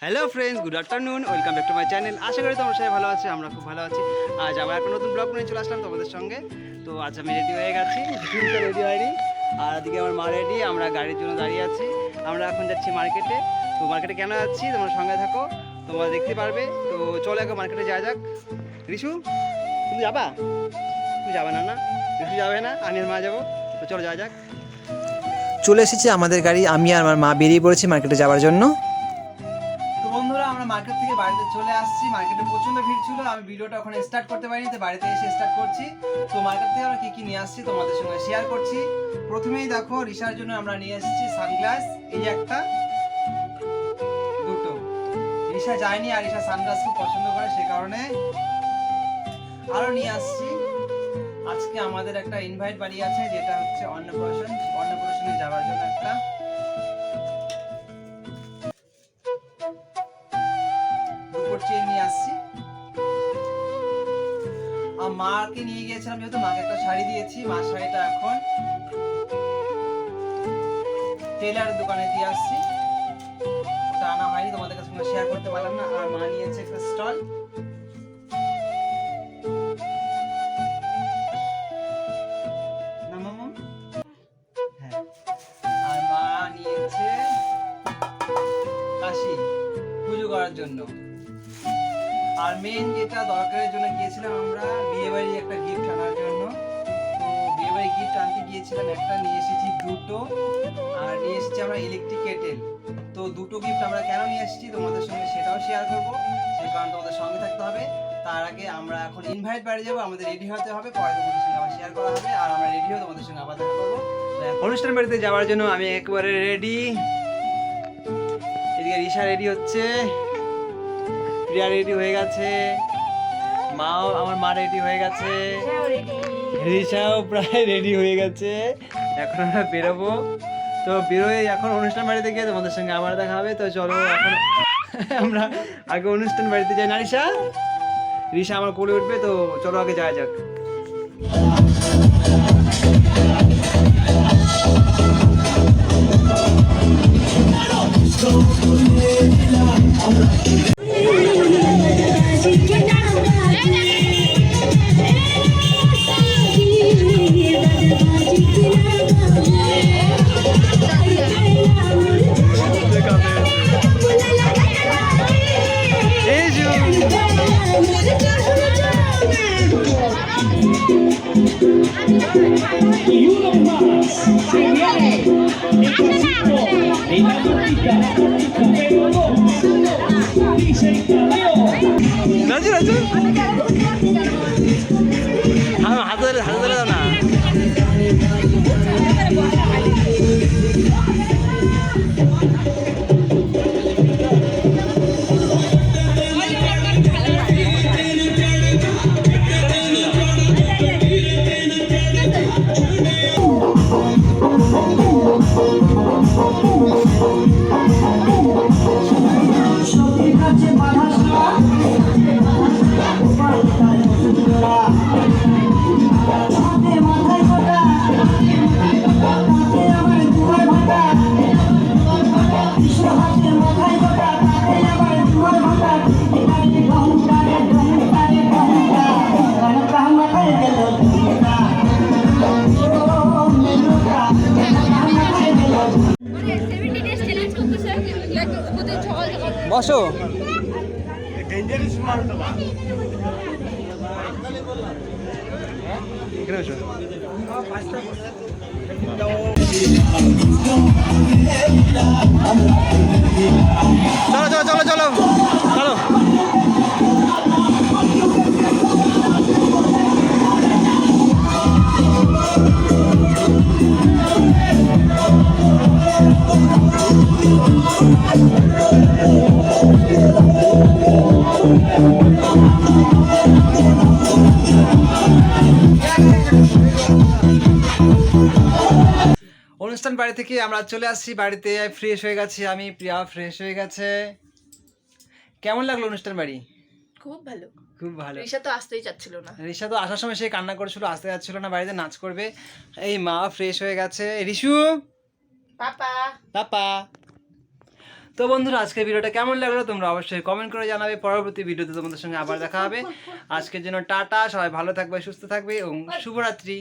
Hello friends, good afternoon, welcome back to my channel. আশা করি তোমরা সবাই ভালো আছে, আমরা খুব ভালো আছি। আজ আবার একটা নতুন ব্লগ নিয়ে চলে আসলাম তোমাদের সঙ্গে। তো আজ আমি রেডি হয়ে গেছি, রেডি হয়নি। আর এদিকে আমার মা রেডি, আমরা গাড়ির জন্য দাঁড়িয়ে আছি। আমরা এখন যাচ্ছি মার্কেটে। তো মার্কেটে কেন যাচ্ছি তোমরা সঙ্গে থাকো, তোমরা দেখতে পারবে। তো চলো এখন মার্কেটে যাওয়া যাক। রিশু, তুমি যাবা? তুমি যাবে না? না, রিশু যাবে না, আমি আর মা যাবো। তো চলো যাওয়া যাক। চলে এসেছে আমাদের গাড়ি, আমি আর আমার মা বেরিয়ে পড়েছি মার্কেটে যাওয়ার জন্য। তো বন্ধুরা, আমরা মার্কেট থেকে বাড়িতে চলে আসছি। মার্কেটে প্রচন্ড ভিড় ছিল, আমি ভিডিওটা ওখানে স্টার্ট করতে পারিনি, তো বাড়িতে এসে স্টার্ট করছি। তো মার্কেট থেকে আমরা কি কি নিয়ে আসছি তোমাদের সঙ্গে শেয়ার করছি। প্রথমেই দেখো, রিশার জন্য আমরা নিয়ে এসেছি সানগ্লাস, এই একটা, দুটো। রিশা যায়নি, আর রিশা সানগ্লাস খুব পছন্দ করে, সে কারণে আরো নিয়ে আসছি। আজকে আমাদের একটা ইনভাইট বাড়ি আছে, যেটা হচ্ছে অন্নপ্রাশনে যাওয়ার জন্য একটা চেন নিয়ে আসছি। আর মাকে নিয়ে গিয়েছিলাম, যেহেতু মাকে একটা শাড়ি দিয়েছি, মার শাড়িটা এখন টেলার দোকানে দিয়ে আসছি। ওটা আনা হয়নি, তোমাদের কাছে শেয়ার করতে পারলাম না। আর মা নিয়েছে একটা স্টল, হ্যাঁ। আর মা নিয়েছে কাশি পুজো করার জন্য। আর মেন যেটা দরকারের জন্য গিয়েছিলাম আমরা, বিয়ে বাড়ি একটা গিফট আনার জন্য। তো বিয়ে বাড়ি গিফট আনতে গিয়েছিলাম, একটা নিয়ে এসেছি দুটো, আর নিয়ে এসেছি আমরা ইলেকট্রিক কেটেল। তো দুটো গিফট আমরা কেন নিয়ে এসেছি তোমাদের সঙ্গে সেটাও শেয়ার করবো, সেই কারণে তোমাদের সঙ্গে থাকতে হবে। তার আগে আমরা এখন ইনভাইট বাড়ি যাবো, আমাদের রেডি হতে হবে, পরে তোমাদের সঙ্গে আবার শেয়ার করা হবে। আর আমরা রেডি হয়ে তোমাদের সঙ্গে আবার দেখা করবো। অনুষ্ঠান বাড়িতে যাওয়ার জন্য আমি একবারে রেডি। এদিকে রিশা রেডি হচ্ছে, প্রিয়া রেডি হয়ে গেছে, আমার মা রেডি হয়ে গেছে, রিশাও প্রায় রেডি হয়ে গেছে। এখন আমরা বেরোবো। তো বেরোয় এখন অনুষ্ঠান বাড়িতে গিয়ে তোমাদের সঙ্গে আবার দেখা হবে। তো চলো এখন আমরা আগে অনুষ্ঠান বাড়িতে যাই না রিশা? রিশা আমার কোলে উঠবে, তো চলো আগে যাওয়া যাক। Y uno más se viene el pasito y la música, pero no dice Caleo. Raju Raju, হাতে ধরে দাও না। বসো। এখানে বসো। চলো চলো চলো চলো চলো। অনুষ্ঠান বাড়ি থেকে আমরা চলে আসছি বাড়িতে, ফ্রেশ হয়ে গেছি আমি, প্রিয়া ফ্রেশ হয়ে গেছে। কেমন লাগলো অনুষ্ঠান বাড়ি? খুব ভালো, খুব ভালো। রিশা তো আসতেই চাচ্ছিল না। রিশা তো আসার সময় সে কান্না করেছিল, আসতে যাচ্ছিল না, বাড়িতে নাচ করবে। এই মা ফ্রেশ হয়ে গেছে। রিশু পাপা পাপা। তো তো বন্ধুরা আজকের ভিডিওটা কেমন লাগলো তোমরা অবশ্যই কমেন্ট করে জানাবে। পরবর্তী ভিডিওতে তোমাদের সঙ্গে আবার দেখা হবে। আজকের জন্য টাটা, সবাই ভালো থাকবে, সুস্থ থাকবে এবং শুভরাত্রি।